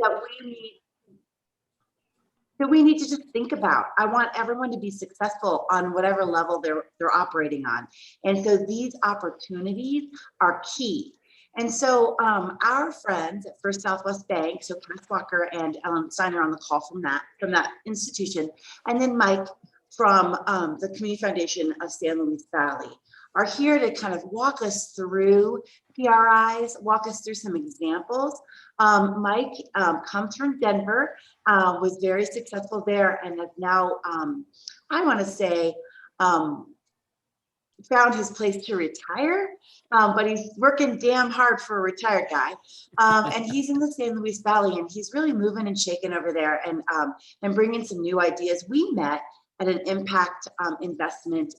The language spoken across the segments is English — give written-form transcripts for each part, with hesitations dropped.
that we need to just think about. I want everyone to be successful on whatever level they're operating on. And so these opportunities are key. And so our friends at First Southwest Bank, so Cass Walker and Ellen Steiner on the call from that institution, and then Mike from the Community Foundation of San Luis Valley are here to kind of walk us through PRIs, walk us through some examples. Mike comes from Denver, was very successful there, and has now, I want to say, found his place to retire, but he's working damn hard for a retired guy. And he's in the San Luis Valley, and he's really moving and shaking over there and bringing some new ideas. We met at an impact investment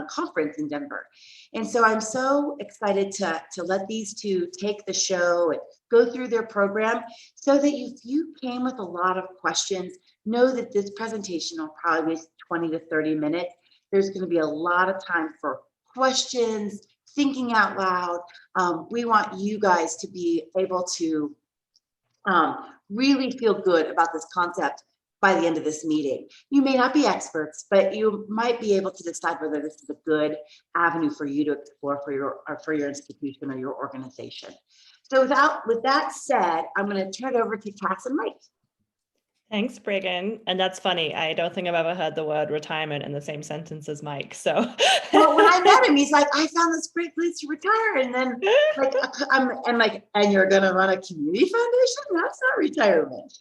conference in Denver. And so I'm so excited to let these two take the show and go through their program so that if you came with a lot of questions, know that this presentation will probably be 20 to 30 minutes. There's going to be a lot of time for questions, thinking out loud. We want you guys to be able to really feel good about this concept by the end of this meeting. You may not be experts, but you might be able to decide whether this is a good avenue for you to explore for your institution or your organization. So with that said, I'm going to turn it over to Cass and Mike. Thanks, Brigham. And that's funny. I don't think I've ever heard the word retirement in the same sentence as Mike. So well, when I met him, he's like, I found this great place to retire. And then like, I'm like, and you're going to run a community foundation? That's not retirement.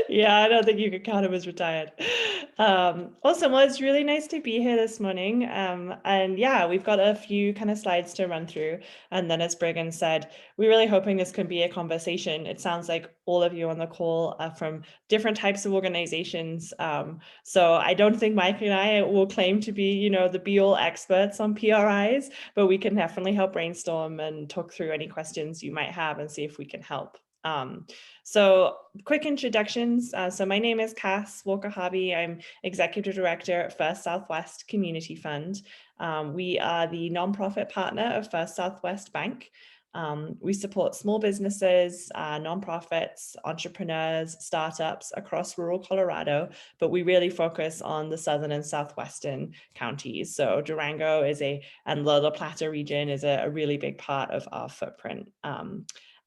Yeah, I don't think you could count him as retired. Awesome. Well, it's really nice to be here this morning. And yeah, we've got a few kind of slides to run through. And then as Brigham said, we're really hoping this can be a conversation. It sounds like all of you on the call are from different types of organizations. So I don't think Mike and I will claim to be, the be-all experts on PRIs, but we can definitely help brainstorm and talk through any questions you might have and see if we can help. So quick introductions. So my name is Cass Walker-Harvey. I'm Executive Director at First Southwest Community Fund. We are the nonprofit partner of First Southwest Bank. We support small businesses, nonprofits, entrepreneurs, startups across rural Colorado, but we really focus on the southern and southwestern counties. So Durango and the La Plata region is a really big part of our footprint.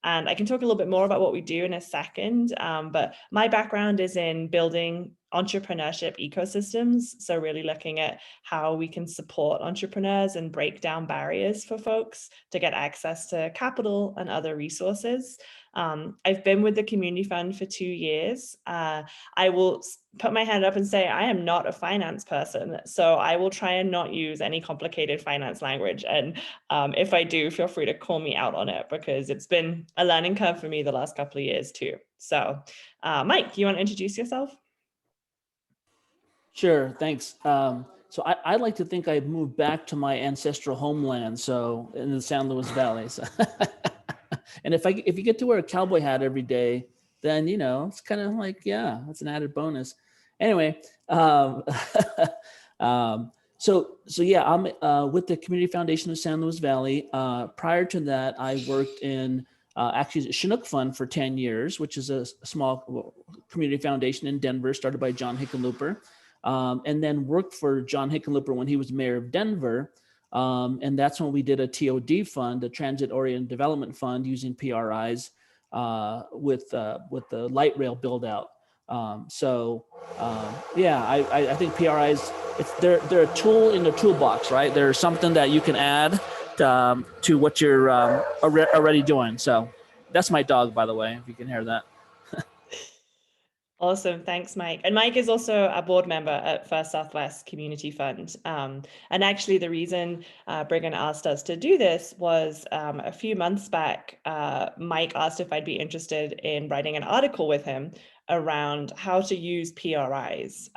And I can talk a little bit more about what we do in a second, but my background is in building entrepreneurship ecosystems. So really looking at how we can support entrepreneurs and break down barriers for folks to get access to capital and other resources. I've been with the Community Fund for 2 years. I will put my hand up and say I am not a finance person, so I will try and not use any complicated finance language. And if I do, feel free to call me out on it because it's been a learning curve for me the last couple of years too. So Mike, you want to introduce yourself? Sure, thanks. So I like to think I've moved back to my ancestral homeland, so in the San Luis Valley. So and if you get to wear a cowboy hat every day, then it's kind of like, yeah, that's an added bonus. Anyway, so yeah, I'm with the Community Foundation of San Luis Valley. Prior to that, I worked in actually Chinook Fund for 10 years, which is a small community foundation in Denver, started by John Hickenlooper. And then worked for John Hickenlooper when he was mayor of Denver. And that's when we did a TOD fund, a transit-oriented development fund using PRIs with the light rail build out. Yeah, I think PRIs, they're a tool in the toolbox, right? They're something that you can add to what you're already doing. So that's my dog, by the way, if you can hear that. Awesome. Thanks, Mike. And Mike is also a board member at First Southwest Community Fund. And actually the reason Brigham asked us to do this was a few months back, Mike asked if I'd be interested in writing an article with him around how to use PRIs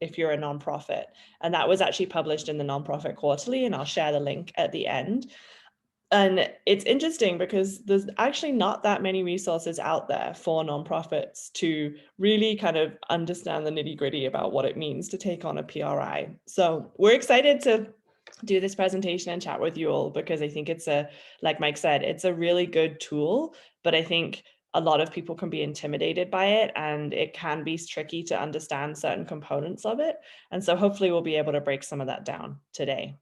if you're a nonprofit. And that was actually published in the Nonprofit Quarterly, and I'll share the link at the end. And it's interesting because there's actually not that many resources out there for nonprofits to really kind of understand the nitty-gritty about what it means to take on a PRI. So we're excited to do this presentation and chat with you all because I think like Mike said, it's a really good tool, but I think a lot of people can be intimidated by it, and it can be tricky to understand certain components of it. And so hopefully we'll be able to break some of that down today.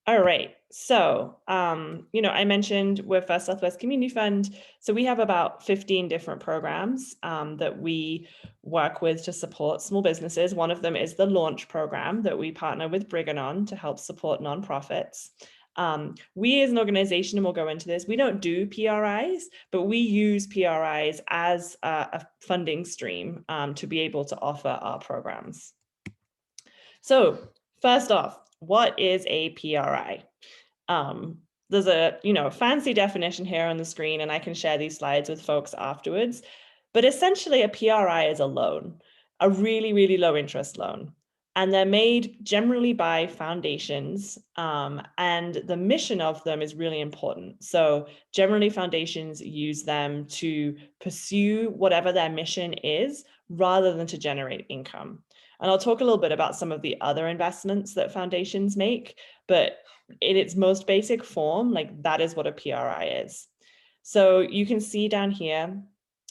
All right, so, I mentioned we're First Southwest Community Fund. So we have about 15 different programs that we work with to support small businesses. One of them is the Launch program that we partner with Brigham on to help support nonprofits. We as an organization, and we'll go into this, we don't do PRIs, but we use PRIs as a funding stream to be able to offer our programs. So first off, what is a PRI? There's a fancy definition here on the screen, and I can share these slides with folks afterwards. But essentially, a PRI is a loan, a really, really low interest loan. And they're made generally by foundations, and the mission of them is really important. So generally, foundations use them to pursue whatever their mission is, rather than to generate income. And I'll talk a little bit about some of the other investments that foundations make, but in its most basic form, like that is what a PRI is. So you can see down here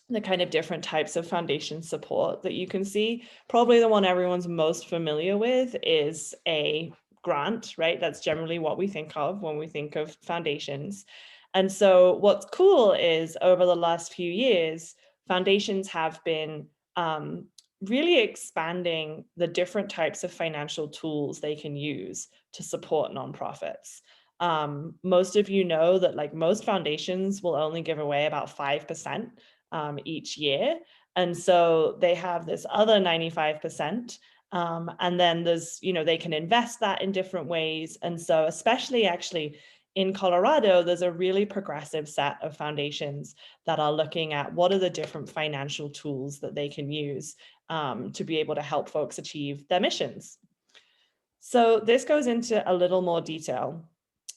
the kind of different types of foundation support that you can see. Probably the one everyone's most familiar with is a grant, right? That's generally what we think of when we think of foundations. And so what's cool is over the last few years, foundations have been really expanding the different types of financial tools they can use to support nonprofits. Most of you know that like most foundations will only give away about 5% each year. And so they have this other 95%. And then there's, they can invest that in different ways. And so especially actually in Colorado, there's a really progressive set of foundations that are looking at what are the different financial tools that they can use to be able to help folks achieve their missions. So this goes into a little more detail.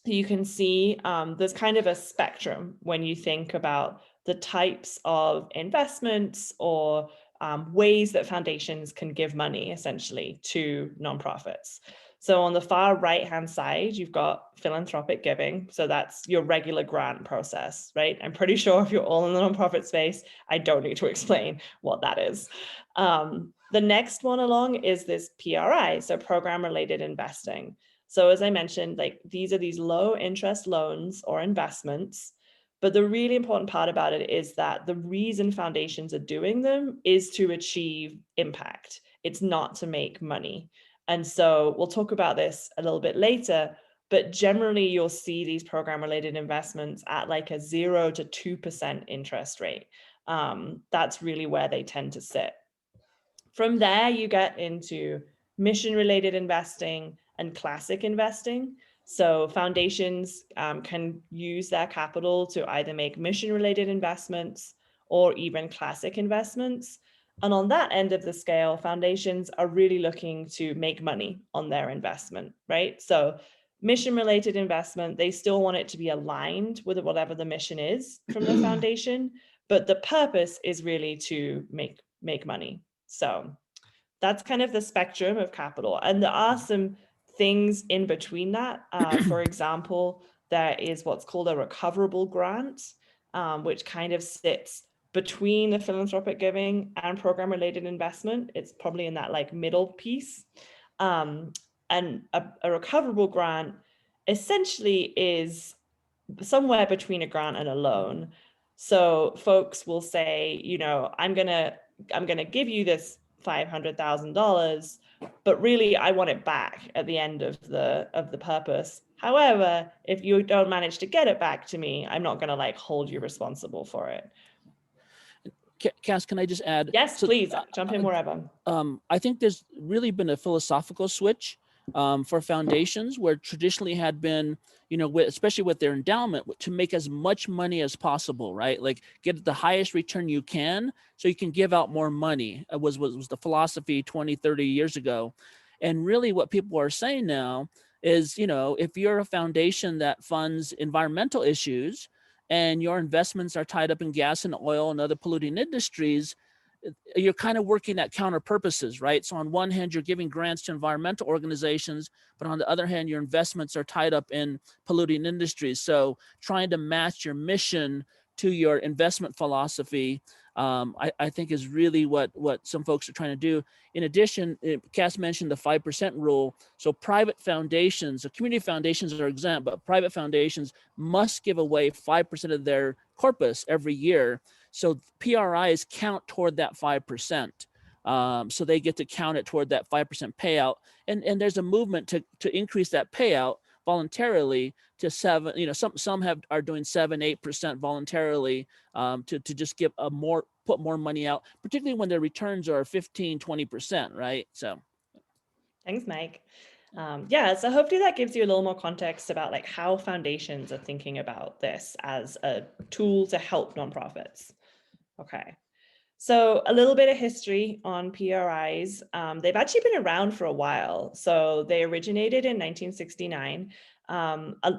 You can see there's kind of a spectrum when you think about the types of investments or ways that foundations can give money essentially to nonprofits. So on the far right-hand side, you've got philanthropic giving. So that's your regular grant process, right? I'm pretty sure if you're all in the nonprofit space, I don't need to explain what that is. The next one along is this PRI, so program-related investing. So as I mentioned, like these are these low interest loans or investments. But the really important part about it is that the reason foundations are doing them is to achieve impact. It's not to make money. And so we'll talk about this a little bit later, but generally you'll see these program-related investments at like a 0 to 2% interest rate. That's really where they tend to sit. From there, you get into mission-related investing and classic investing. So foundations can use their capital to either make mission-related investments or even classic investments. And on that end of the scale, foundations are really looking to make money on their investment, right? So mission-related investment, they still want it to be aligned with whatever the mission is from the foundation, but the purpose is really to make money. So that's kind of the spectrum of capital. And there are some things in between that. For example, there is what's called a recoverable grant, which kind of sits between the philanthropic giving and program-related investment. It's probably in that like middle piece. And a recoverable grant essentially is somewhere between a grant and a loan. So folks will say, I'm gonna give you this $500,000, but really I want it back at the end of the purpose. However, if you don't manage to get it back to me, I'm not gonna like hold you responsible for it. Cass, can I just add? Yes, please jump in wherever. I think there's really been a philosophical switch for foundations where traditionally had been, especially with their endowment, to make as much money as possible, right? Like get the highest return you can so you can give out more money was the philosophy 20, 30 years ago. And really what people are saying now is, if you're a foundation that funds environmental issues and your investments are tied up in gas and oil and other polluting industries, you're kind of working at counter purposes, right? So on one hand, you're giving grants to environmental organizations, but on the other hand, your investments are tied up in polluting industries. So trying to match your mission to your investment philosophy, I think is really what some folks are trying to do. In addition, Cass mentioned the 5% rule. So private foundations, so community foundations are exempt, but private foundations must give away 5% of their corpus every year. So PRIs count toward that 5%. So they get to count it toward that 5% payout. And there's a movement to increase that payout voluntarily to 7, some are doing 7-8% voluntarily, to just give put more money out, particularly when their returns are 15-20%, right? So thanks, Mike. Yeah, so hopefully that gives you a little more context about like how foundations are thinking about this as a tool to help nonprofits. Okay. So a little bit of history on PRIs. They've actually been around for a while. So they originated in 1969.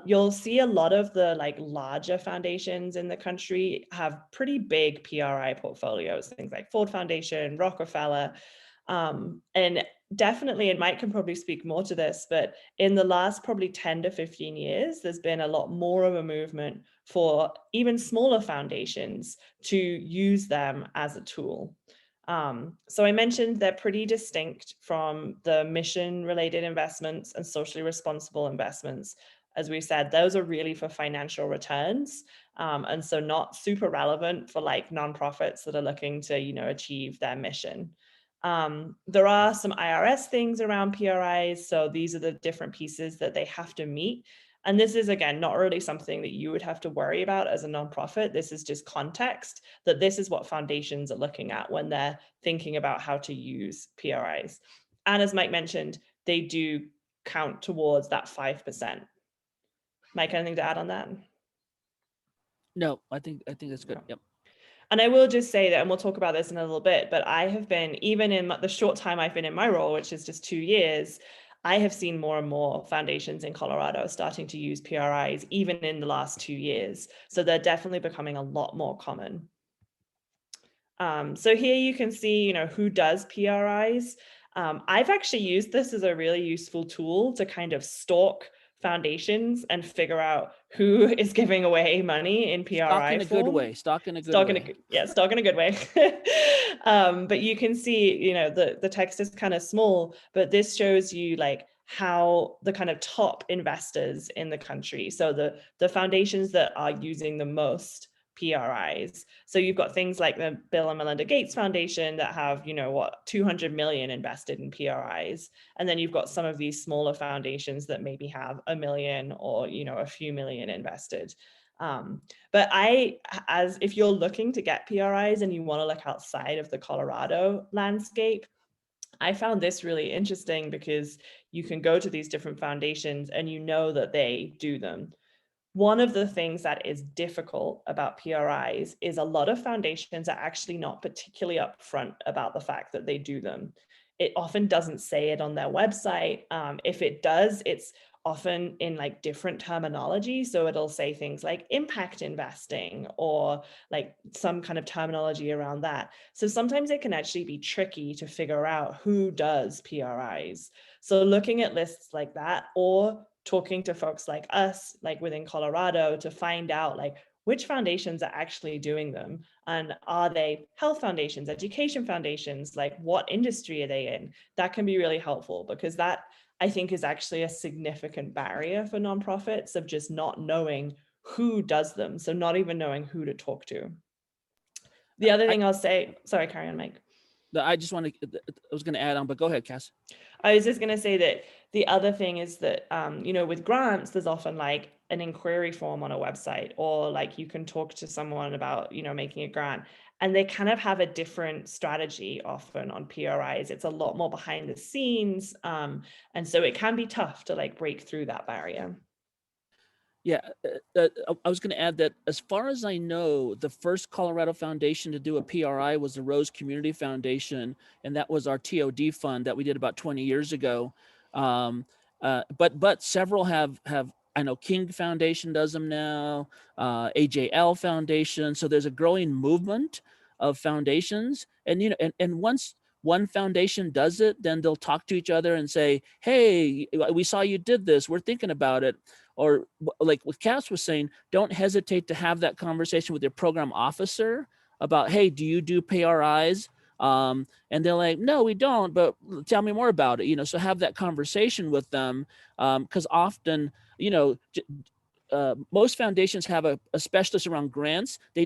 You'll see a lot of the like larger foundations in the country have pretty big PRI portfolios, things like Ford Foundation, Rockefeller, and definitely, and Mike can probably speak more to this, but in the last probably 10 to 15 years, there's been a lot more of a movement for even smaller foundations to use them as a tool. So I mentioned they're pretty distinct from the mission-related investments and socially responsible investments. As we said, those are really for financial returns. And so not super relevant for like nonprofits that are looking to, achieve their mission. There are some IRS things around PRIs. So these are the different pieces that they have to meet. And this is, again, not really something that you would have to worry about as a nonprofit. This is just context that this is what foundations are looking at when they're thinking about how to use PRIs. And as Mike mentioned, they do count towards that 5%. Mike, anything to add on that? No, I think that's good. No. Yep. And I will just say that, and we'll talk about this in a little bit, but I have been, even in the short time I've been in my role, which is just 2 years, I have seen more and more foundations in Colorado starting to use PRIs, even in the last 2 years. So they're definitely becoming a lot more common. So here you can see, who does PRIs. I've actually used this as a really useful tool to kind of stalk foundations and figure out who is giving away money in PRI Stock in a form. good way. Stock in a good way. Stock in a good way. But you can see, the text is kind of small, but this shows you like how the kind of top investors in the country. So the foundations that are using the most PRIs. So you've got things like the Bill and Melinda Gates Foundation that have, 200 million invested in PRIs. And then you've got some of these smaller foundations that maybe have 1 million or, a few million invested. But if you're looking to get PRIs and you want to look outside of the Colorado landscape, I found this really interesting because you can go to these different foundations and that they do them. One of the things that is difficult about PRIs is a lot of foundations are actually not particularly upfront about the fact that they do them. It often doesn't say it on their website. If it does, it's often in like different terminology. So it'll say things like impact investing or like some kind of terminology around that. So sometimes it can actually be tricky to figure out who does PRIs. So looking at lists like that, or talking to folks like us, like within Colorado, to find out like which foundations are actually doing them, and are they health foundations, education foundations, like what industry are they in? That can be really helpful, because that, I think, is actually a significant barrier for nonprofits, of just not knowing who does them. So not even knowing who to talk to. The other thing I'll say, sorry, carry on, Mike. I was going to add on, but go ahead, Cass. I was just going to say that the other thing is that, with grants, there's often like an inquiry form on a website, or like you can talk to someone about, making a grant, and they kind of have a different strategy often on PRIs. It's a lot more behind the scenes. And so it can be tough to like break through that barrier. Yeah, I was going to add that as far as I know, the first Colorado foundation to do a PRI was the Rose Community Foundation, and that was our TOD fund that we did about 20 years ago. But several have. I know King Foundation does them now, AJL Foundation. So there's a growing movement of foundations, and and once one foundation does it, then they'll talk to each other and say, "Hey, we saw you did this. We're thinking about it." or like what Cass was saying, don't hesitate to have that conversation with your program officer about, hey, do you do PRIs? And they're like, no, we don't, but tell me more about it. So have that conversation with them, because often, most foundations have a specialist around grants. I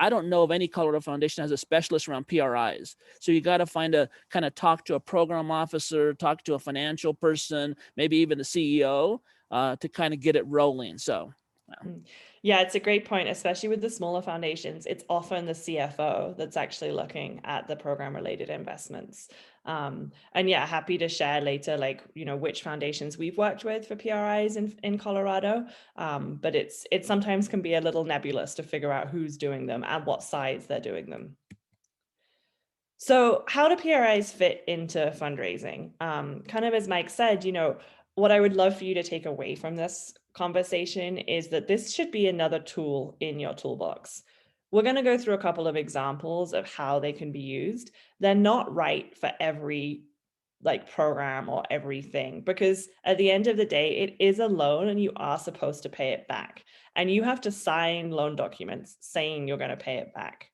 don't know of any Colorado foundation that has a specialist around PRIs. So you got to kind of talk to a program officer, talk to a financial person, maybe even the CEO, to kind of get it rolling. So. Yeah, it's a great point, especially with the smaller foundations. It's often the CFO that's actually looking at the program related investments. And yeah, happy to share later, which foundations we've worked with for PRIs in Colorado. But it sometimes can be a little nebulous to figure out who's doing them and what size they're doing them. So how do PRIs fit into fundraising? Kind of as Mike said, what I would love for you to take away from this conversation is that this should be another tool in your toolbox. We're going to go through a couple of examples of how they can be used. They're not right for every program or everything, because at the end of the day, it is a loan and you are supposed to pay it back. And you have to sign loan documents saying you're going to pay it back.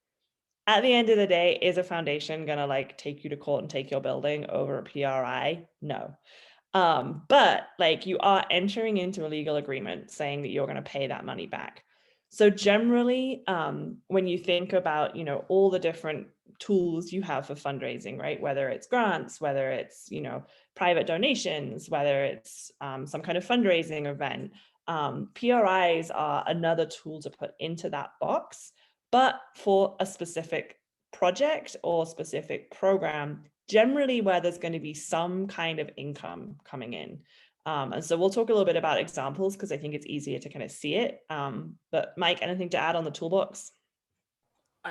At the end of the day, is a foundation going to take you to court and take your building over a PRI? No. But you are entering into a legal agreement saying that you're going to pay that money back. So generally, when you think about, all the different tools you have for fundraising, right? Whether it's grants, whether it's, private donations, whether it's some kind of fundraising event, PRIs are another tool to put into that box, but for a specific project or specific program, generally where there's going to be some kind of income coming in. And so we'll talk a little bit about examples because I think it's easier to kind of see it. But Mike, anything to add on the toolbox?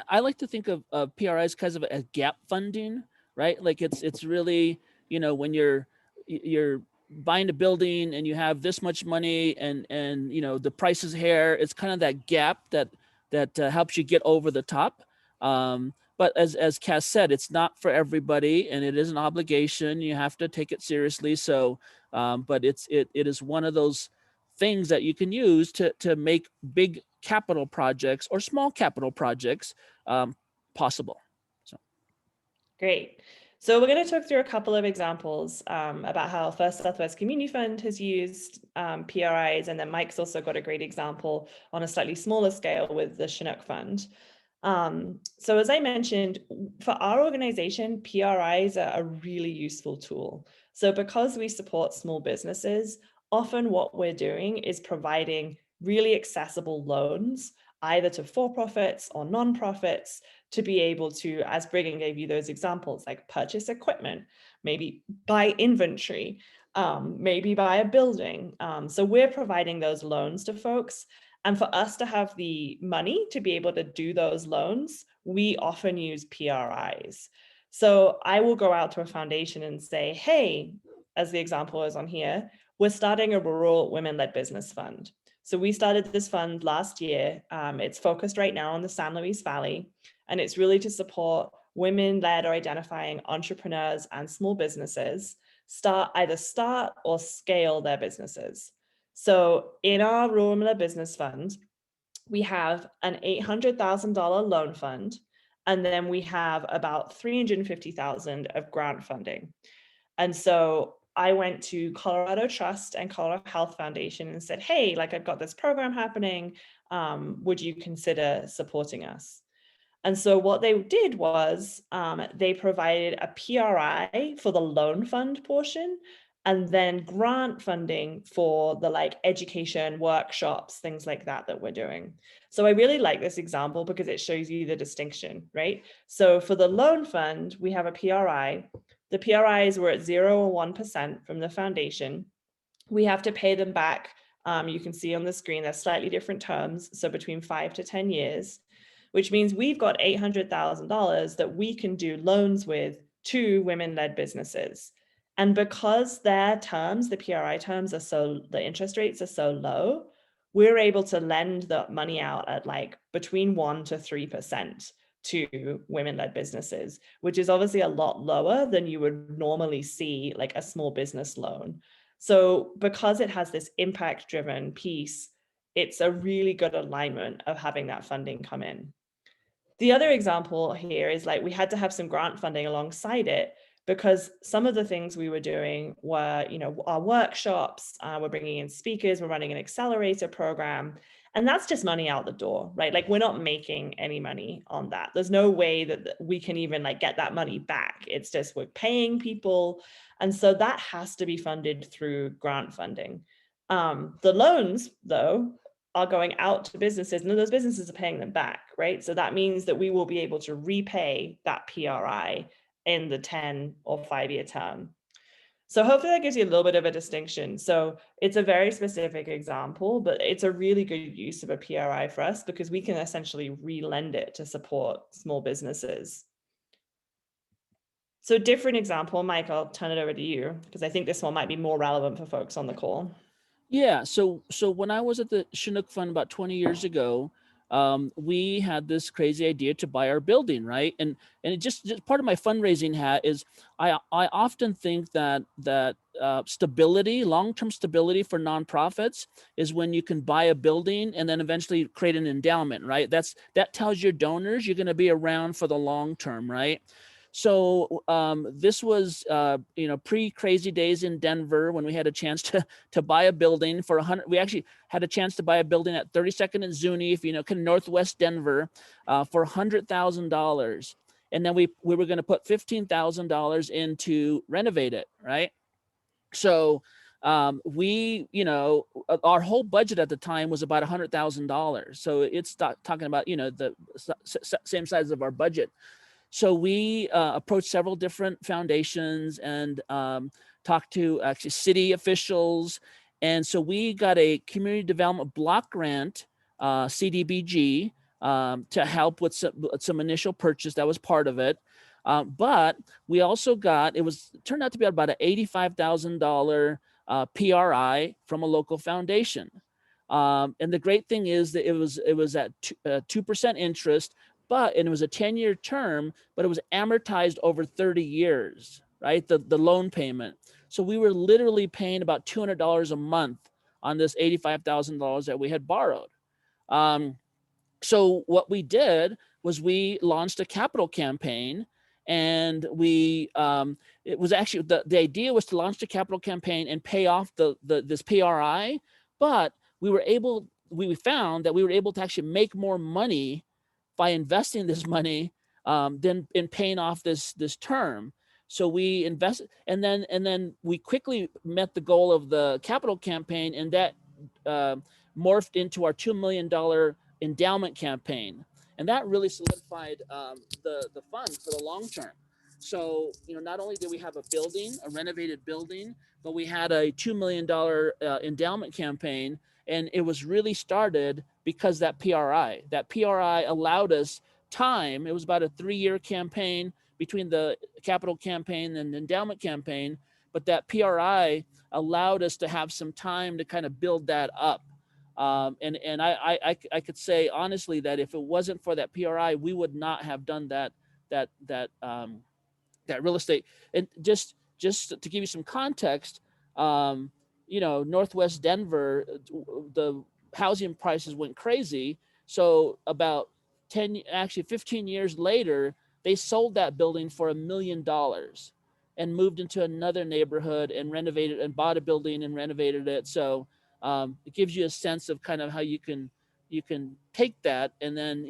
I like to think of PRIs kind of as gap funding, right? Like it's really, when you're buying a building and you have this much money and the price is here, it's kind of that gap that helps you get over the top. But as Cass said, it's not for everybody, and it is an obligation. You have to take it seriously. So, but it is one of those things that you can use to make big capital projects or small capital projects possible. So. Great. So we're going to talk through a couple of examples about how First Southwest Community Fund has used PRIs, and then Mike's also got a great example on a slightly smaller scale with the Chinook Fund. So as I mentioned, for our organization, PRIs are a really useful tool. So because we support small businesses, often what we're doing is providing really accessible loans, either to for-profits or non-profits, to be able to, as Brigham gave you those examples, purchase equipment, maybe buy inventory, maybe buy a building. So we're providing those loans to folks. And for us to have the money to be able to do those loans, we often use PRIs. So I will go out to a foundation and say, hey, as the example is on here, we're starting a rural women-led business fund. So we started this fund last year. It's focused right now on the San Luis Valley, and it's really to support women-led or identifying entrepreneurs and small businesses either start or scale their businesses. So in our Rural Women-Led Business Fund, we have an $800,000 loan fund, and then we have about $350,000 of grant funding. And so I went to Colorado Trust and Colorado Health Foundation and said, hey, I've got this program happening. Would you consider supporting us? And so what they did was they provided a PRI for the loan fund portion, and then grant funding for the education workshops, things like that we're doing. So I really like this example because it shows you the distinction, right? So for the loan fund, we have a PRI. The PRIs were at 0 or 1% from the foundation. We have to pay them back. You can see on the screen, they're slightly different terms. So between 5 to 10 years, which means we've got $800,000 that we can do loans with to women-led businesses. And because their terms, the PRI terms the interest rates are so low, we're able to lend the money out at between 1 to 3% to women-led businesses, which is obviously a lot lower than you would normally see a small business loan. So because it has this impact driven piece, it's a really good alignment of having that funding come in. The other example here is like we had to have some grant funding alongside it because some of the things we were doing were, our workshops, we're bringing in speakers, we're running an accelerator program, and that's just money out the door, right? Like we're not making any money on that. There's no way that we can even like get that money back. It's just we're paying people. And so that has to be funded through grant funding. The loans, though, are going out to businesses, and those businesses are paying them back, right? So that means that we will be able to repay that PRI in the 10 or 5-year term. So hopefully that gives you a little bit of a distinction. So it's a very specific example, but it's a really good use of a PRI for us because we can essentially re-lend it to support small businesses. So different example, Mike, I'll turn it over to you because I think this one might be more relevant for folks on the call. Yeah. So when I was at the Chinook Fund about 20 years ago, we had this crazy idea to buy our building, right? And it just part of my fundraising hat is I often think that stability, long-term stability for nonprofits is when you can buy a building and then eventually create an endowment, right? That tells your donors you're going to be around for the long term, right? So this was, pre-crazy days in Denver when we had a chance to buy a building for 100. We actually had a chance to buy a building at 32nd and Zuni, if you know, kind of northwest Denver, for $100,000, and then we were going to put $15,000 in to renovate it, right? So we, our whole budget at the time was about $100,000. So it's talking about, the same size of our budget. So we approached several different foundations and talked to actually city officials. And so we got a community development block grant, CDBG, to help with some initial purchase. That was part of it. But we also turned out to be about an $85,000 PRI from a local foundation. And the great thing is that it was at 2% interest, and it was a 10-year term, but it was amortized over 30 years, right? The loan payment. So we were literally paying about $200 a month on this $85,000 that we had borrowed. So what we did was we launched a capital campaign, and it was actually the idea was to launch the capital campaign and pay off this PRI, but we found that we were able to actually make more money by investing this money than in paying off this term. So we invested, and then we quickly met the goal of the capital campaign, and that morphed into our $2 million endowment campaign, and that really solidified the fund for the long term. So not only did we have a renovated building, but we had a $2 million endowment campaign, and it was really started because that PRI allowed us time. It was about a 3-year campaign between the capital campaign and the endowment campaign, but that PRI allowed us to have some time to kind of build that up. And I could say honestly that if it wasn't for that PRI, we would not have done that real estate. And just to give you some context, Northwest Denver, the housing prices went crazy. So about 15 years later, they sold that building for $1 million and moved into another neighborhood and renovated and bought a building and renovated it. So it gives you a sense of kind of how you can take that and then,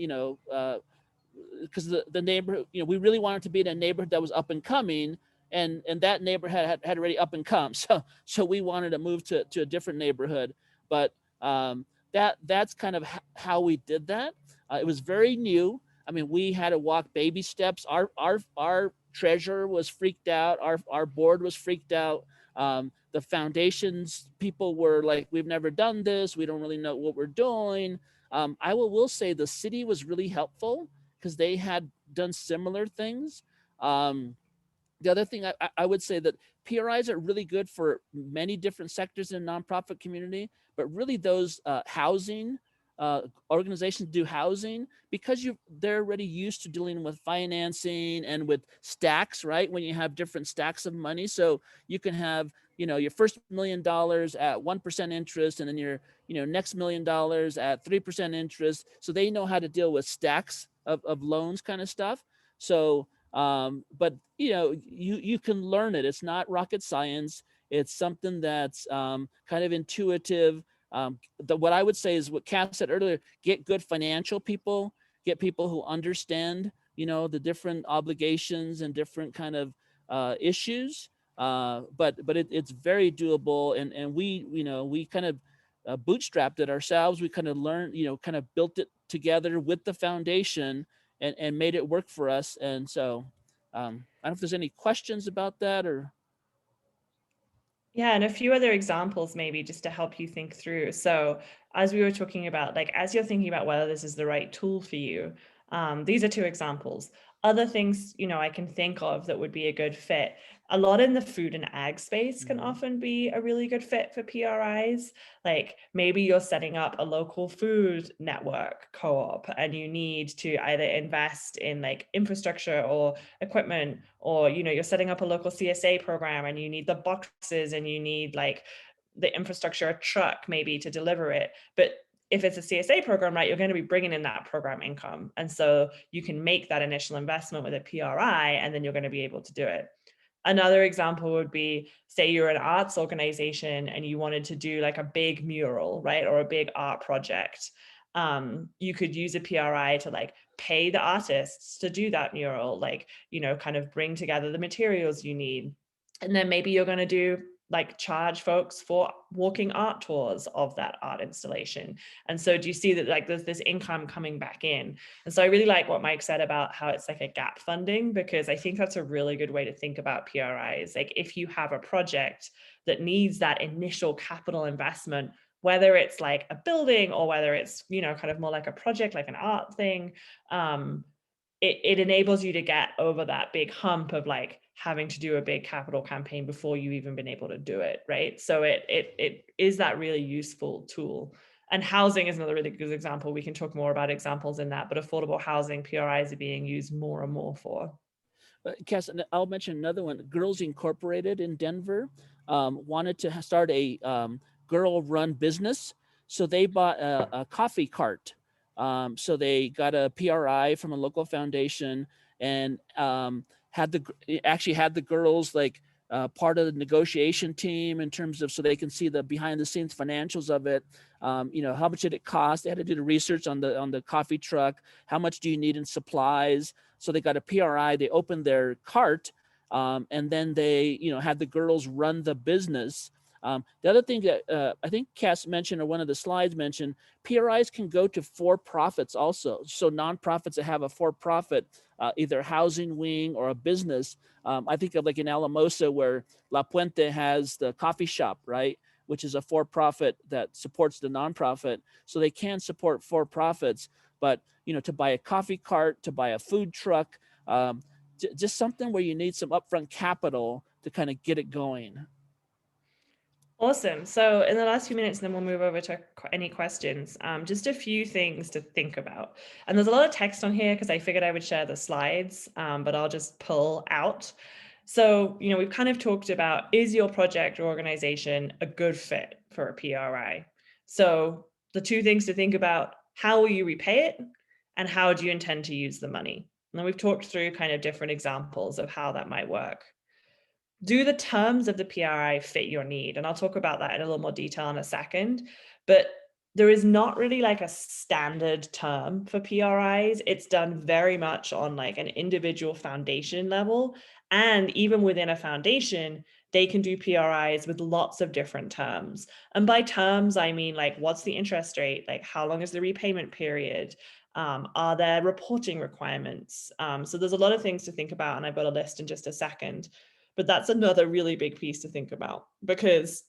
because the neighborhood, we really wanted to be in a neighborhood that was up and coming, and that neighborhood had already up and come. So we wanted to move to a different neighborhood, but that's kind of how we did that. It was very new. I mean, we had to walk baby steps. Our treasurer was freaked out. Our board was freaked out. The foundation's people were like, we've never done this. We don't really know what we're doing. I will say the city was really helpful because they had done similar things. The other thing I would say that PRIs are really good for many different sectors in the nonprofit community, but really those housing, organizations do housing, because they're already used to dealing with financing and with stacks, right? When you have different stacks of money, so you can have, your first $1 million at 1% interest, and then your, next $1 million at 3% interest. So they know how to deal with stacks of loans, kind of stuff. So, but you can learn it. It's not rocket science. It's something that's kind of intuitive. What I would say is what Kat said earlier: get good financial people, get people who understand, the different obligations and different kind of issues. But it's very doable, and we kind of bootstrapped it ourselves. We kind of learned, kind of built it together with the foundation, and made it work for us. And so I don't know if there's any questions about that or. Yeah, and a few other examples maybe just to help you think through. So as we were talking about, like as you're thinking about whether this is the right tool for you, these are two examples. Other things, I can think of that would be a good fit. A lot in the food and ag space can often be a really good fit for PRIs. Like maybe you're setting up a local food network co-op and you need to either invest in like infrastructure or equipment, or you're setting up a local CSA program and you need the boxes and you need like the infrastructure, a truck maybe to deliver it. But if it's a CSA program, right, you're going to be bringing in that program income. And so you can make that initial investment with a PRI, and then you're going to be able to do it. Another example would be, say you're an arts organization and you wanted to do like a big mural, right, or a big art project. You could use a PRI to like pay the artists to do that mural, like, kind of bring together the materials you need. And then maybe you're going to do like charge folks for walking art tours of that art installation. And so do you see that like there's this income coming back in? And so I really like what Mike said about how it's like a gap funding, because I think that's a really good way to think about PRIs. Like if you have a project that needs that initial capital investment, whether it's like a building or whether it's, kind of more like a project, like an art thing, it enables you to get over that big hump of like having to do a big capital campaign before you've even been able to do it, right? So it is that really useful tool. And housing is another really good example. We can talk more about examples in that, but affordable housing, PRIs are being used more and more for. Cass, I'll mention another one. Girls Incorporated in Denver wanted to start a girl-run business, so they bought a coffee cart. So they got a PRI from a local foundation, and had the girls like part of the negotiation team in terms of, so they can see the behind the scenes financials of it. How much did it cost? They had to do the research on the coffee truck. How much do you need in supplies? So they got a PRI. They opened their cart, and then they had the girls run the business. The other thing that I think Cass mentioned, or one of the slides mentioned, PRIs can go to for-profits also. So nonprofits that have a for-profit, either housing wing or a business. I think of like in Alamosa where La Puente has the coffee shop, right? Which is a for-profit that supports the nonprofit. So they can support for-profits, but to buy a coffee cart, to buy a food truck, just something where you need some upfront capital to kind of get it going. Awesome. So in the last few minutes, and then we'll move over to any questions, just a few things to think about. And there's a lot of text on here because I figured I would share the slides, but I'll just pull out. So, we've kind of talked about, is your project or organization a good fit for a PRI? So the two things to think about: how will you repay it? And how do you intend to use the money? And then we've talked through kind of different examples of how that might work. Do the terms of the PRI fit your need? And I'll talk about that in a little more detail in a second. But there is not really like a standard term for PRIs. It's done very much on like an individual foundation level. And even within a foundation, they can do PRIs with lots of different terms. And by terms, I mean like, what's the interest rate? Like, how long is the repayment period? Are there reporting requirements? So there's a lot of things to think about, and I've got a list in just a second. But that's another really big piece to think about, because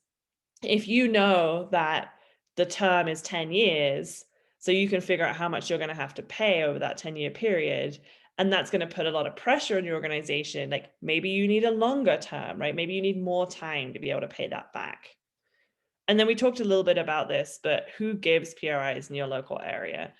if you know that the term is 10 years, so you can figure out how much you're going to have to pay over that 10-year period, and that's going to put a lot of pressure on your organization. Like maybe you need a longer term, right? Maybe you need more time to be able to pay that back. And then we talked a little bit about this, but who gives PRIs in your local area?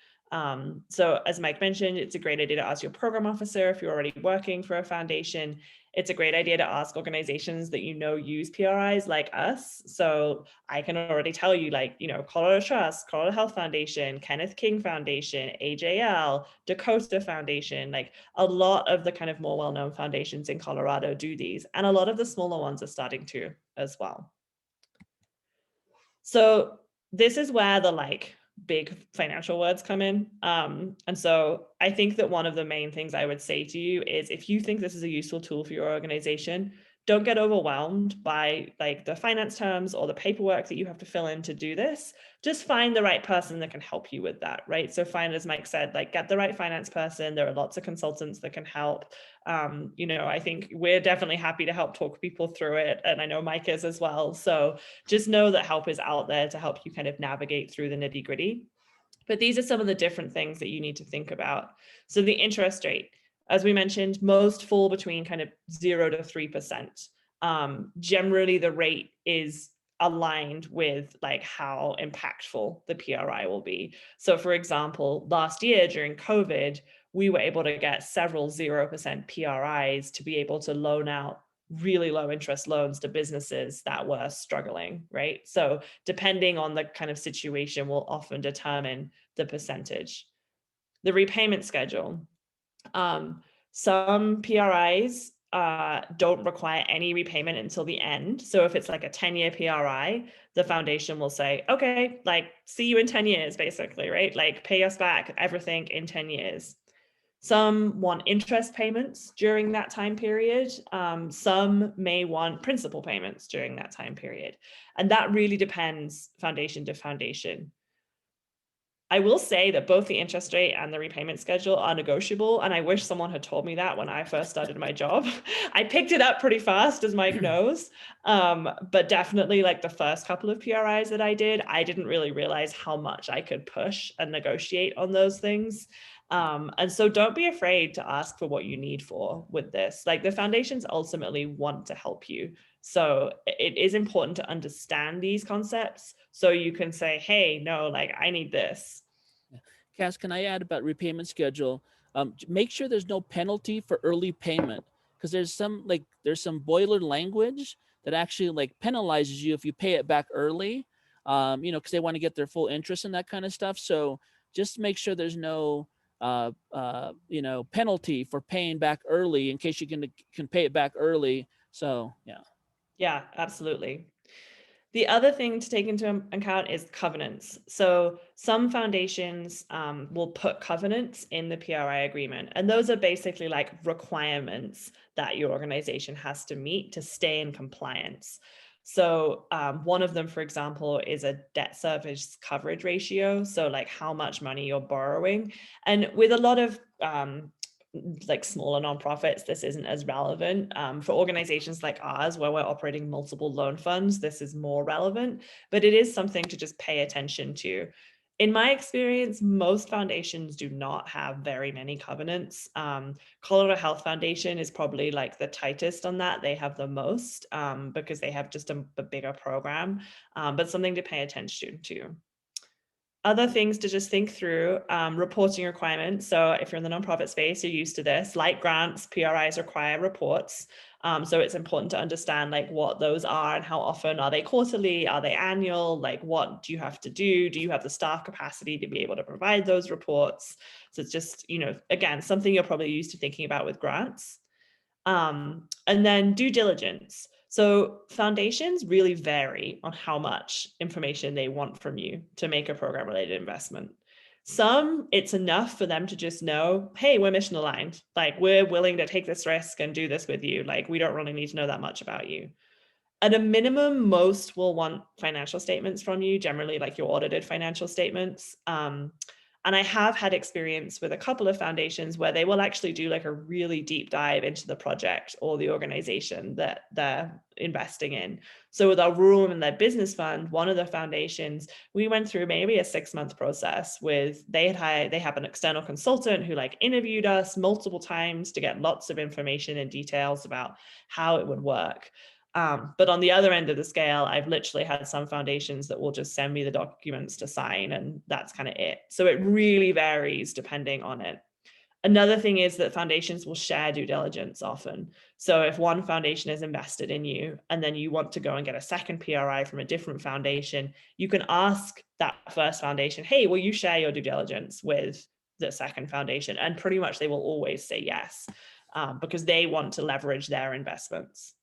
So as Mike mentioned, it's a great idea to ask your program officer if you're already working for a foundation. It's a great idea to ask organizations that you know use PRIs like us. So I can already tell you, like, Colorado Trust, Colorado Health Foundation, Kenneth King Foundation, AJL, Dakota Foundation, like a lot of the kind of more well-known foundations in Colorado do these. And a lot of the smaller ones are starting to as well. So this is where the big financial words come in. And so I think that one of the main things I would say to you is, if you think this is a useful tool for your organization, don't get overwhelmed by the finance terms or the paperwork that you have to fill in to do this. Just find the right person that can help you with that, right? So find, as Mike said, get the right finance person. There are lots of consultants that can help. I think we're definitely happy to help talk people through it. And I know Mike is as well. So just know that help is out there to help you kind of navigate through the nitty-gritty. But these are some of the different things that you need to think about. So the interest rate, as we mentioned, most fall between kind of 0 to 3%. Generally, the rate is aligned with how impactful the PRI will be. So for example, last year during COVID, we were able to get several 0% PRIs to be able to loan out really low interest loans to businesses that were struggling, right? So depending on the kind of situation will often determine the percentage. The repayment schedule. Some PRIs don't require any repayment until the end. So if it's a 10-year PRI, the foundation will say, okay, see you in 10 years, basically, right? Pay us back everything in 10 years. Some want interest payments during that time period. Some may want principal payments during that time period. And that really depends foundation to foundation. I will say that both the interest rate and the repayment schedule are negotiable. And I wish someone had told me that when I first started my job. I picked it up pretty fast, as Mike knows. But definitely the first couple of PRIs that I didn't really realize how much I could push and negotiate on those things. And so don't be afraid to ask for what you need for with this. The foundations ultimately want to help you. So it is important to understand these concepts so you can say, hey, no, I need this. Cass, can I add about repayment schedule? Make sure there's no penalty for early payment, because there's some boiler language that actually penalizes you if you pay it back early, because they want to get their full interest and that kind of stuff. So just make sure there's no penalty for paying back early in case you can pay it back early. So yeah. Yeah, absolutely. The other thing to take into account is covenants. So some foundations will put covenants in the PRI agreement. And those are basically requirements that your organization has to meet to stay in compliance. So one of them, for example, is a debt service coverage ratio. So how much money you're borrowing. And with a lot of smaller nonprofits, this isn't as relevant. For organizations like ours, where we're operating multiple loan funds, this is more relevant, but it is something to just pay attention to. In my experience, most foundations do not have very many covenants. Colorado Health Foundation is probably the tightest on that. They have the most because they have just a bigger program, but something to pay attention to. Other things to just think through, reporting requirements. So if you're in the nonprofit space, you're used to this. Like grants, PRIs require reports. So it's important to understand what those are and how often. Are they quarterly? Are they annual? What do you have to do? Do you have the staff capacity to be able to provide those reports? So it's just, again, something you're probably used to thinking about with grants. And then due diligence. So foundations really vary on how much information they want from you to make a program related investment. Some, it's enough for them to just know, hey, we're mission aligned. We're willing to take this risk and do this with you. We don't really need to know that much about you. At a minimum, most will want financial statements from you, generally your audited financial statements. And I have had experience with a couple of foundations where they will actually do a really deep dive into the project or the organization that they're investing in. So with our Rural Women Led Business Fund, one of the foundations, we went through maybe a 6-month process with, they have an external consultant who interviewed us multiple times to get lots of information and details about how it would work. But on the other end of the scale, I've literally had some foundations that will just send me the documents to sign, and that's kind of it. So it really varies depending on it. Another thing is that foundations will share due diligence often. So if one foundation is invested in you and then you want to go and get a second PRI from a different foundation, you can ask that first foundation, hey, will you share your due diligence with the second foundation? And pretty much they will always say yes, because they want to leverage their investments.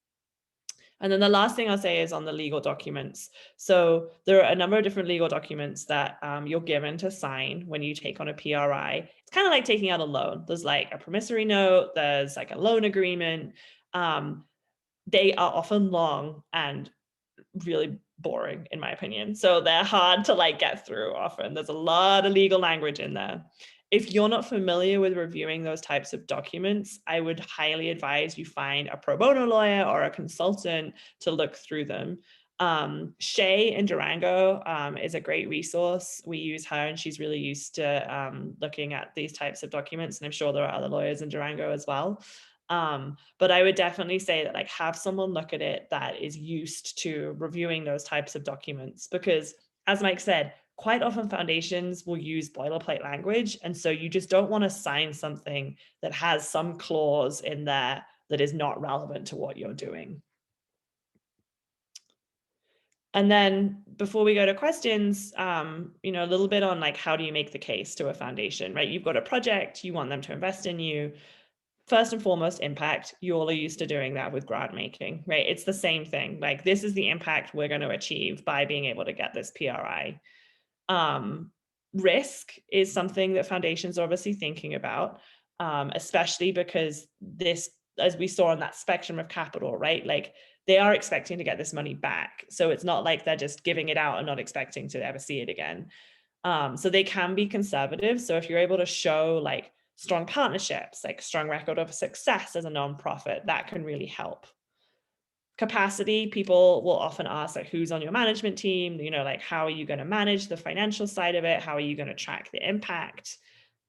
And then the last thing I'll say is on the legal documents. So there are a number of different legal documents that you're given to sign when you take on a PRI. It's kind of like taking out a loan. There's like a promissory note, there's like a loan agreement. They are often long and really boring, in my opinion. So they're hard to like get through often. There's a lot of legal language in there. If you're not familiar with reviewing those types of documents, I would highly advise you find a pro bono lawyer or a consultant to look through them. Shay in Durango is a great resource. We use her and she's really used to looking at these types of documents. And I'm sure there are other lawyers in Durango as well. But I would definitely say that like have someone look at it that is used to reviewing those types of documents, because as Mike said, quite often foundations will use boilerplate language. And so you just don't want to sign something that has some clause in there that is not relevant to what you're doing. And then before we go to questions, you know, a little bit on like, how do you make the case to a foundation, right? You've got a project, you want them to invest in you. First and foremost, impact. You all are used to doing that with grant making, right? It's the same thing. Like, this is the impact we're going to achieve by being able to get this PRI. Risk is something that foundations are obviously thinking about, especially because this, as we saw on that spectrum of capital, right? Like, they are expecting to get this money back. So it's not like they're just giving it out and not expecting to ever see it again. So they can be conservative. So if you're able to show like strong partnerships, like strong record of success as a nonprofit, that can really help. Capacity, people will often ask like, who's on your management team? You know, like, how are you going to manage the financial side of it? How are you going to track the impact?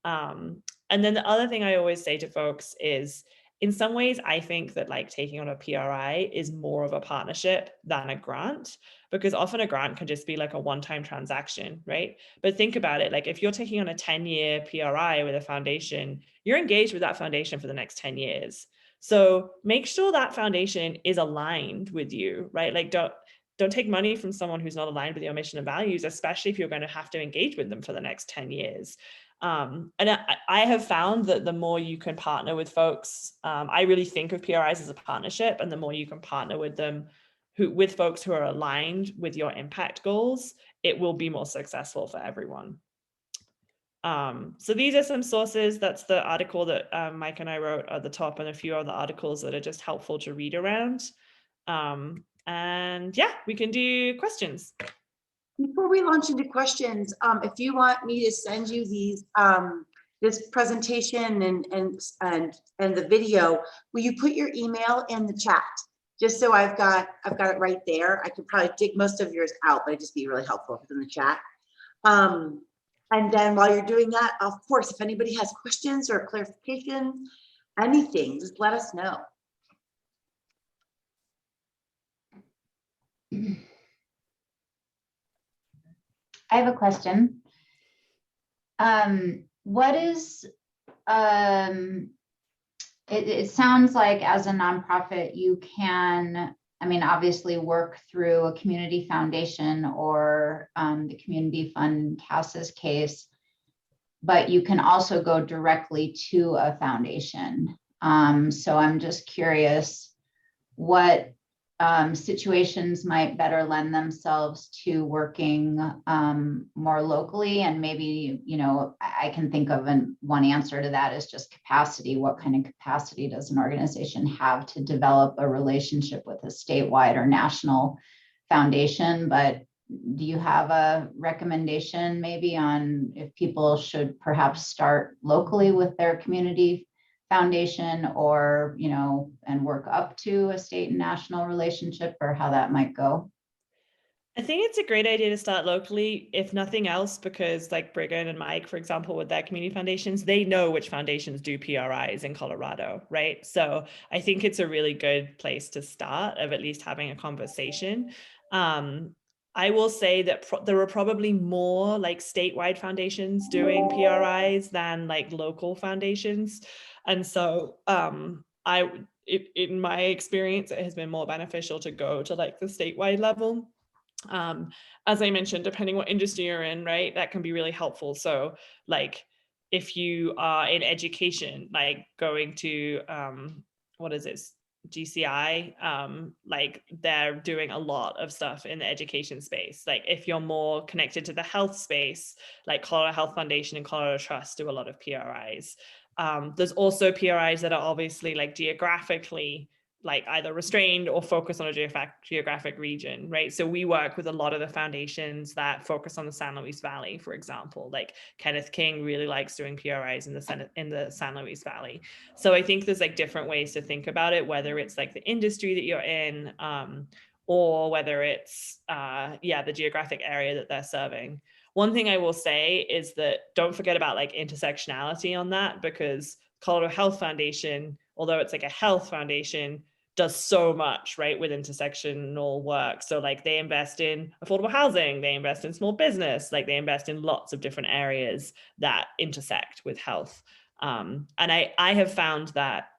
And then the other thing I always say to folks is, in some ways, I think that like taking on a PRI is more of a partnership than a grant, because often a grant can just be like a one-time transaction, right? But think about it, like if you're taking on a 10-year PRI with a foundation, you're engaged with that foundation for the next 10 years. So make sure that foundation is aligned with you, right? Like don't take money from someone who's not aligned with your mission and values, especially if you're going to have to engage with them for the next 10 years. And I have found that the more you can partner with folks, I really think of PRIs as a partnership, and the more you can partner with them, with folks who are aligned with your impact goals, it will be more successful for everyone. So these are some sources. That's the article that Mike and I wrote at the top, and a few other articles that are just helpful to read around. And yeah, we can do questions. Before we launch into questions, if you want me to send you these, this presentation and the video, will you put your email in the chat? Just so I've got it right there. I could probably dig most of yours out, but it'd just be really helpful if it's in the chat. And then while you're doing that, of course, if anybody has questions or clarifications, anything, just let us know. I have a question. What is, it sounds like as a nonprofit, you can, I mean, obviously work through a community foundation or the Community Fund CASA's case, but you can also go directly to a foundation. So I'm just curious what situations might better lend themselves to working more locally, and maybe, you know, I can think of one answer to that is just capacity. What kind of capacity does an organization have to develop a relationship with a statewide or national foundation? But do you have a recommendation maybe on if people should perhaps start locally with their community foundation, or, you know, and work up to a state and national relationship, or how that might go? I think it's a great idea to start locally, if nothing else, because like Brigham and Mike, for example, with their community foundations, they know which foundations do PRIs in Colorado, right? So I think it's a really good place to start of at least having a conversation. I will say that there are probably more like statewide foundations doing PRIs than like local foundations. And so in my experience, it has been more beneficial to go to like the statewide level. As I mentioned, depending what industry you're in, right, that can be really helpful. So like if you are in education, like going to, what is this, GCI, like they're doing a lot of stuff in the education space. Like if you're more connected to the health space, like Colorado Health Foundation and Colorado Trust do a lot of PRIs. There's also PRIs that are obviously like geographically like either restrained or focus on a geographic region, right? So we work with a lot of the foundations that focus on the San Luis Valley, for example. Like Kenneth King really likes doing PRIs in the San Luis Valley. So I think there's like different ways to think about it, whether it's like the industry that you're in, or whether it's the geographic area that they're serving. One thing I will say is that don't forget about like intersectionality on that, because Colorado Health Foundation, although it's like a health foundation, does so much, right, with intersectional work. So like they invest in affordable housing, they invest in small business, like they invest in lots of different areas that intersect with health. And I have found that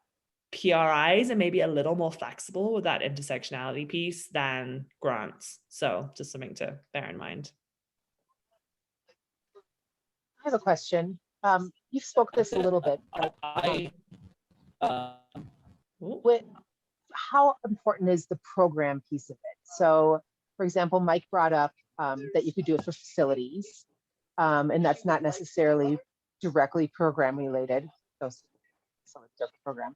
PRIs are maybe a little more flexible with that intersectionality piece than grants. So just something to bear in mind. I have a question. You spoke this a little bit, but how important is the program piece of it? So, for example, Mike brought up that you could do it for facilities, and that's not necessarily directly program related. So, program.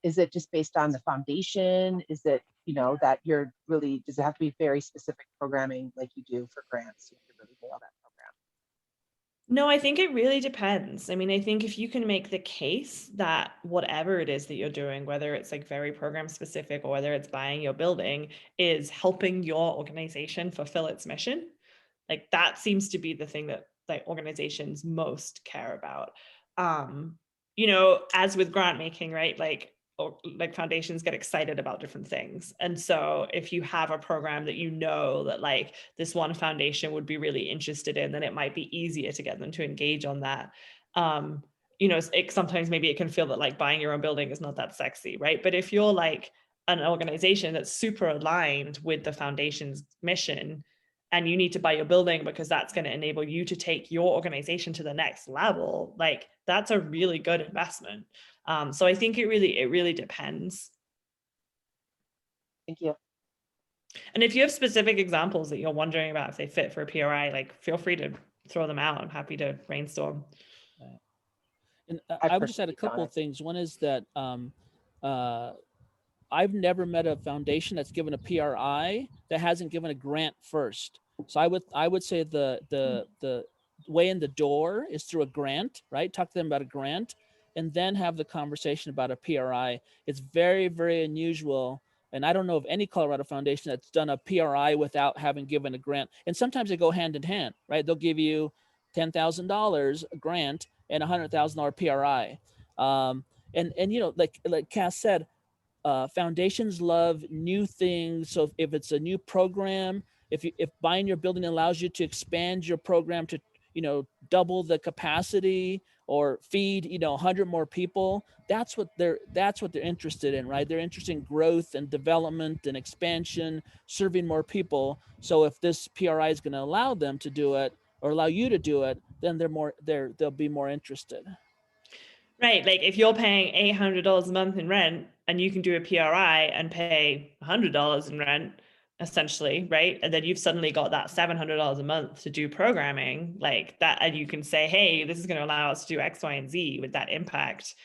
Is it just based on the foundation? Is it, that you're really, does it have to be very specific programming like you do for grants? You have to really nail that program. No, I think it really depends. I mean, I think if you can make the case that whatever it is that you're doing, whether it's like very program specific or whether it's buying your building, is helping your organization fulfill its mission, like that seems to be the thing that like organizations most care about. As with grant making, right? Like foundations get excited about different things. And so if you have a program that that like this one foundation would be really interested in, then it might be easier to get them to engage on that. Sometimes maybe it can feel that like buying your own building is not that sexy, right? But if you're like an organization that's super aligned with the foundation's mission, and you need to buy your building because that's going to enable you to take your organization to the next level, like that's a really good investment. So I think it really depends. Thank you. And if you have specific examples that you're wondering about if they fit for a PRI, like feel free to throw them out. I'm happy to brainstorm. And I would just add a couple of things. One is that I've never met a foundation that's given a PRI that hasn't given a grant first. So I would say the way in the door is through a grant, right? Talk to them about a grant and then have the conversation about a PRI. It's very, very unusual. And I don't know of any Colorado foundation that's done a PRI without having given a grant. And sometimes they go hand in hand, right? They'll give you $10,000 a grant and $100,000 PRI. And like Cass said, foundations love new things. So if it's a new program, if buying your building allows you to expand your program to, double the capacity or feed, 100 more people, that's what they're interested in, right? They're interested in growth and development and expansion, serving more people. So if this PRI is going to allow them to do it or allow you to do it, then they'll be more interested. Right. Like if you're paying $800 a month in rent and you can do a PRI and pay $100 in rent, essentially, right? And then you've suddenly got that $700 a month to do programming like that. And you can say, hey, this is going to allow us to do X, Y, and Z with that impact.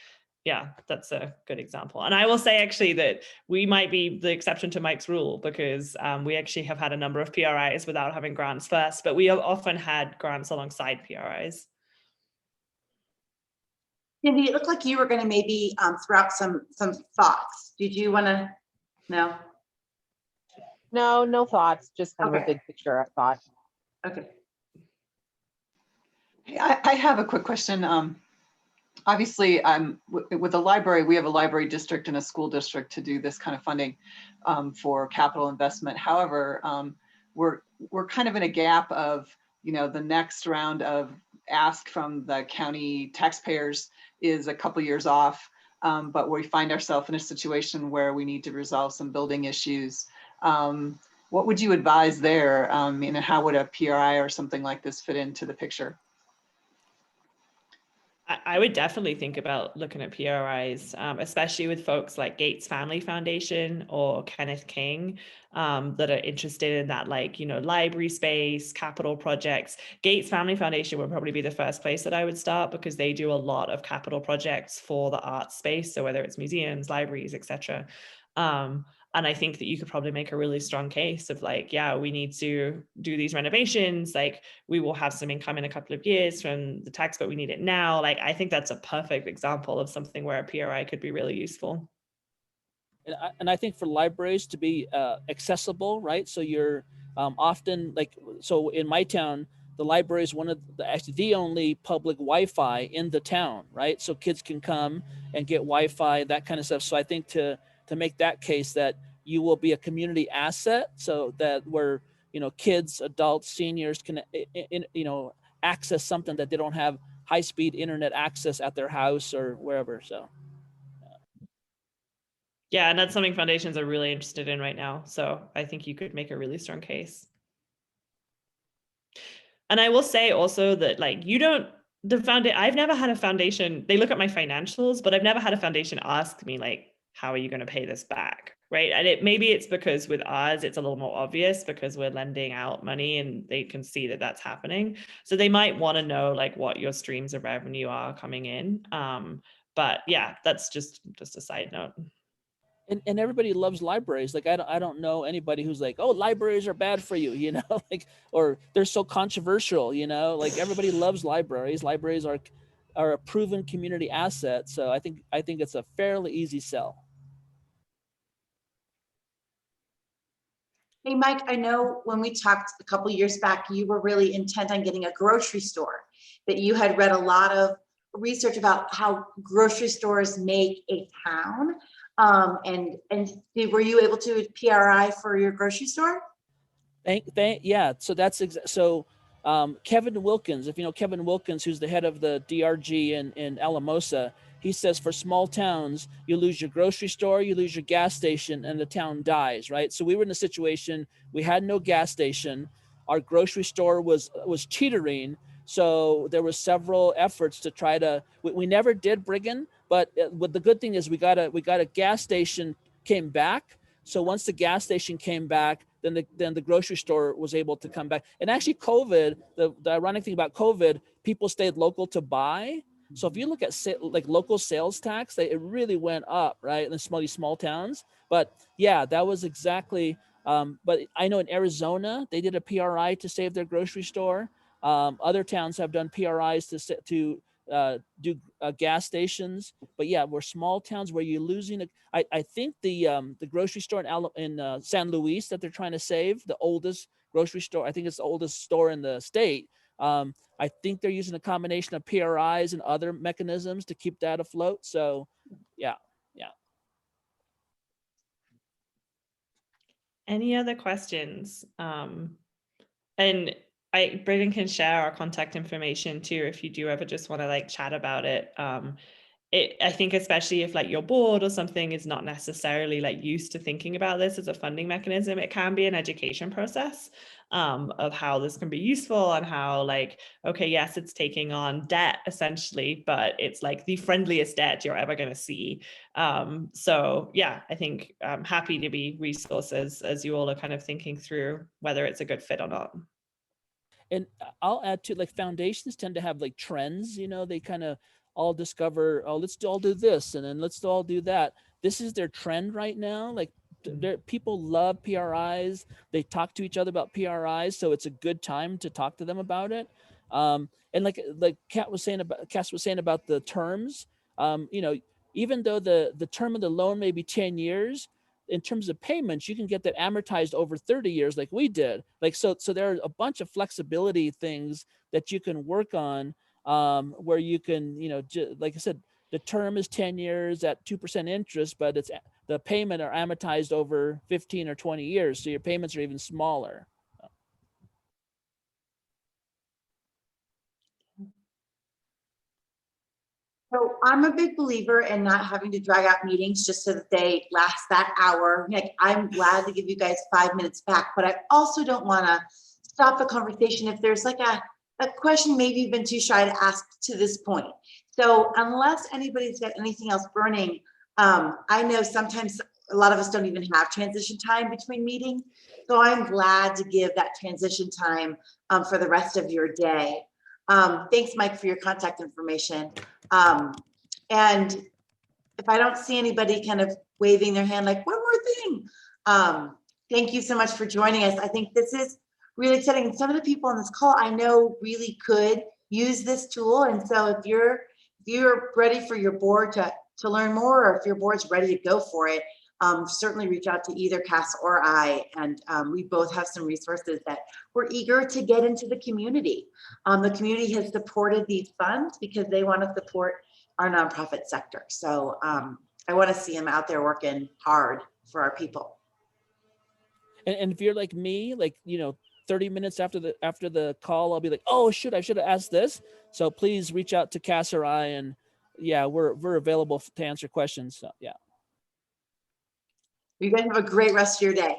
Yeah, that's a good example. And I will say actually that we might be the exception to Mike's rule because we actually have had a number of PRIs without having grants first, but we have often had grants alongside PRIs. Cindy, it looked like you were going to maybe throw out some thoughts. Did you want to? No. No, no thoughts, just kind of a Okay. big picture thought. Okay. I have a quick question. Obviously, with the library, we have a library district and a school district to do this kind of funding for capital investment. However, we're kind of in a gap of, the next round of ask from the county taxpayers is a couple years off, but we find ourselves in a situation where we need to resolve some building issues. What would you advise there? And how would a PRI or something like this fit into the picture? I would definitely think about looking at PRIs, especially with folks like Gates Family Foundation or Kenneth King that are interested in that, library space, capital projects. Gates Family Foundation would probably be the first place that I would start, because they do a lot of capital projects for the art space. So whether it's museums, libraries, etc. And I think that you could probably make a really strong case of we need to do these renovations. We will have some income in a couple of years from the tax, but we need it now. I think that's a perfect example of something where a PRI could be really useful. And I think for libraries to be accessible, right? So you're often so in my town, the library is actually the only public Wi-Fi in the town, right? So kids can come and get Wi-Fi, that kind of stuff. So I think to make that case that you will be a community asset, so that where, kids, adults, seniors can, access something that they don't have high-speed internet access at their house or wherever. So. Yeah, and that's something foundations are really interested in right now. So I think you could make a really strong case. And I will say also that I've never had a foundation, they look at my financials, but I've never had a foundation ask me how are you going to pay this back? Right. And maybe it's because with ours, it's a little more obvious because we're lending out money and they can see that that's happening. So they might want to know what your streams of revenue are coming in. But yeah, that's just a side note. And everybody loves libraries. I don't know anybody who's oh, libraries are bad for you, or they're so controversial, everybody loves libraries. Libraries are a proven community asset. So I think it's a fairly easy sell. Hey, Mike, I know when we talked a couple years back, you were really intent on getting a grocery store, that you had read a lot of research about how grocery stores make a town. And were you able to PRI for your grocery store? Yeah. So that's so Kevin Wilkins, if you know Kevin Wilkins, who's the head of the DRG in Alamosa, he says for small towns, you lose your grocery store, you lose your gas station, and the town dies, right? So we were in a situation, we had no gas station, our grocery store was teetering. So there were several efforts to try to, we never did Brigham, but the good thing is we got a gas station came back. So once the gas station came back, then the grocery store was able to come back. And actually COVID, the ironic thing about COVID, people stayed local to buy. So if you look at local sales tax, it really went up, right? In small towns. But yeah, that was exactly, but I know in Arizona, they did a PRI to save their grocery store. Other towns have done PRIs to do gas stations. But yeah, we're small towns where you're losing. I think the grocery store in San Luis that they're trying to save, the oldest grocery store, I think it's the oldest store in the state. I think they're using a combination of PRIs and other mechanisms to keep that afloat. So yeah. Any other questions? And Braden can share our contact information too if you do ever just want to chat about it. I think especially if your board or something is not necessarily used to thinking about this as a funding mechanism, it can be an education process of how this can be useful and how okay, yes, it's taking on debt essentially, but it's the friendliest debt you're ever going to see. So yeah, I think I'm happy to be resources as you all are kind of thinking through whether it's a good fit or not. And I'll add to foundations tend to have trends, they kind of all discover, oh, let's all do this. And then let's all do that. This is their trend right now. People love PRIs. They talk to each other about PRIs. So it's a good time to talk to them about it. And Cass was saying about the terms, even though the term of the loan may be 10 years, in terms of payments, you can get that amortized over 30 years like we did. Like, so there are a bunch of flexibility things that you can work on, where you can, like I said, the term is 10 years at 2% interest, but it's the payment are amortized over 15 or 20 years. So your payments are even smaller. So I'm a big believer in not having to drag out meetings just so that they last that hour. Like, I'm glad to give you guys 5 minutes back, but I also don't want to stop the conversation if there's like a question maybe you've been too shy to ask to this point. So unless anybody's got anything else burning, I know sometimes a lot of us don't even have transition time between meetings. So I'm glad to give that transition time for the rest of your day. Thanks, Mike, for your contact information. And if I don't see anybody kind of waving their hand like, one more thing, thank you so much for joining us. I think this is really exciting. Some of the people on this call I know really could use this tool. And so if you're ready for your board to learn more, or if your board's ready to go for it, certainly reach out to either Cass or I. And we both have some resources that we're eager to get into the community. The community has supported these funds because they want to support our nonprofit sector. So I want to see them out there working hard for our people. And if you're like me, like, 30 minutes after the call, I'll be like, oh, I should have asked this. So please reach out to Cass or I, and yeah, we're available to answer questions. So yeah. You guys have a great rest of your day.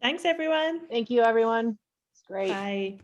Thanks, everyone. Thank you, everyone. It's great. Bye.